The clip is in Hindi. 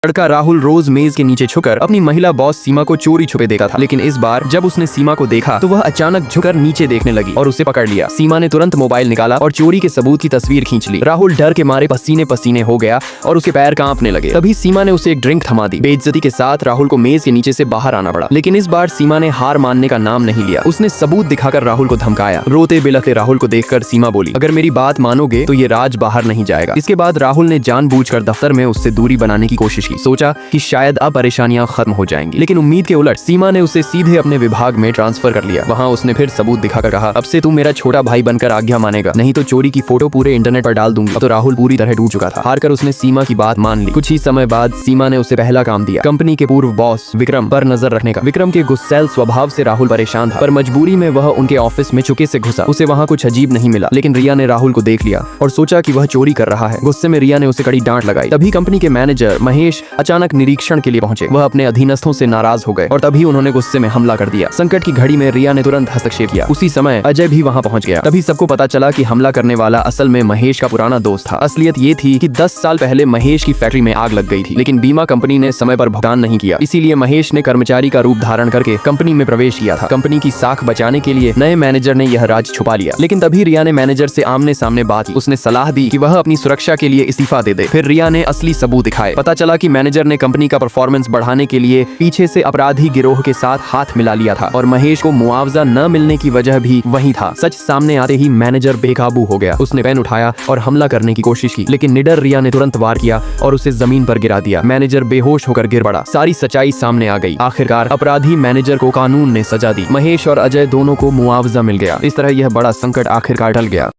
लड़का राहुल रोज मेज के नीचे छुकर अपनी महिला बॉस सीमा को चोरी छुपे देखा था, लेकिन इस बार जब उसने सीमा को देखा तो वह अचानक झुककर नीचे देखने लगी और उसे पकड़ लिया। सीमा ने तुरंत मोबाइल निकाला और चोरी के सबूत की तस्वीर खींच ली। राहुल डर के मारे पसीने पसीने हो गया और उसके पैर कांपने लगे। तभी सीमा ने उसे एक ड्रिंक थमा दी। बेइज्जती के साथ राहुल को मेज के नीचे से बाहर आना पड़ा, लेकिन इस बार सीमा ने हार मानने का नाम नहीं लिया। उसने सबूत दिखाकर राहुल को धमकाया। रोते बिलखते राहुल को देखकर सीमा बोली, अगर मेरी बात मानोगे तो ये राज बाहर नहीं जाएगा। इसके बाद राहुल ने जानबूझकर दफ्तर में उससे दूरी बनाने की कोशिश की। सोचा कि शायद अब परेशानियां खत्म हो जाएंगी, लेकिन उम्मीद के उलट सीमा ने उसे सीधे अपने विभाग में ट्रांसफर कर लिया। वहां उसने फिर सबूत दिखाकर कहा, अब से तू मेरा छोटा भाई बनकर आज्ञा मानेगा, नहीं तो चोरी की फोटो पूरे इंटरनेट पर डाल दूंगी। अब तो राहुल पूरी तरह टूट चुका था। हारकर उसने सीमा की बात मान ली। कुछ ही समय बाद सीमा ने उसे पहला काम दिया, कंपनी के पूर्व बॉस विक्रम पर नजर रखने का। विक्रम के गुस्सैल स्वभाव से राहुल परेशान था, पर मजबूरी में वह उनके ऑफिस में चुके से घुसा। उसे वहाँ कुछ अजीब नहीं मिला, लेकिन रिया ने राहुल को देख लिया और सोचा कि वह चोरी कर रहा है। गुस्से में रिया ने उसे कड़ी डांट लगाई। तभी कंपनी के मैनेजर महेश अचानक निरीक्षण के लिए पहुंचे। वह अपने अधीनस्थों से नाराज हो गए और तभी उन्होंने गुस्से में हमला कर दिया। संकट की घड़ी में रिया ने तुरंत हस्तक्षेप किया। उसी समय अजय भी वहां पहुंच गया। तभी सबको पता चला कि हमला करने वाला असल में महेश का पुराना दोस्त था। असलियत ये थी कि 10 साल पहले महेश की फैक्ट्री में आग लग गई थी, लेकिन बीमा कंपनी ने समय पर भुगतान नहीं किया। इसीलिए महेश ने कर्मचारी का रूप धारण करके कंपनी में प्रवेश किया था। कंपनी की साख बचाने के लिए नए मैनेजर ने यह राज छुपा लिया। लेकिन तभी रिया ने मैनेजर से आमने सामने बात की। उसने सलाह दी कि वह अपनी सुरक्षा के लिए इस्तीफा दे दे। फिर रिया ने असली सबूत दिखाए। पता चला कि मैनेजर ने कंपनी का परफॉर्मेंस बढ़ाने के लिए पीछे से अपराधी गिरोह के साथ हाथ मिला लिया था और महेश को मुआवजा न मिलने की वजह भी वही था। सच सामने आते ही मैनेजर बेकाबू हो गया। उसने पेन उठाया और हमला करने की कोशिश की, लेकिन निडर रिया ने तुरंत वार किया और उसे जमीन पर गिरा दिया। मैनेजर बेहोश होकर गिर पड़ा। सारी सच्चाई सामने आ गई। आखिरकार अपराधी मैनेजर को कानून ने सजा दी। महेश और अजय दोनों को मुआवजा मिल गया। इस तरह यह बड़ा संकट आखिरकार टल गया।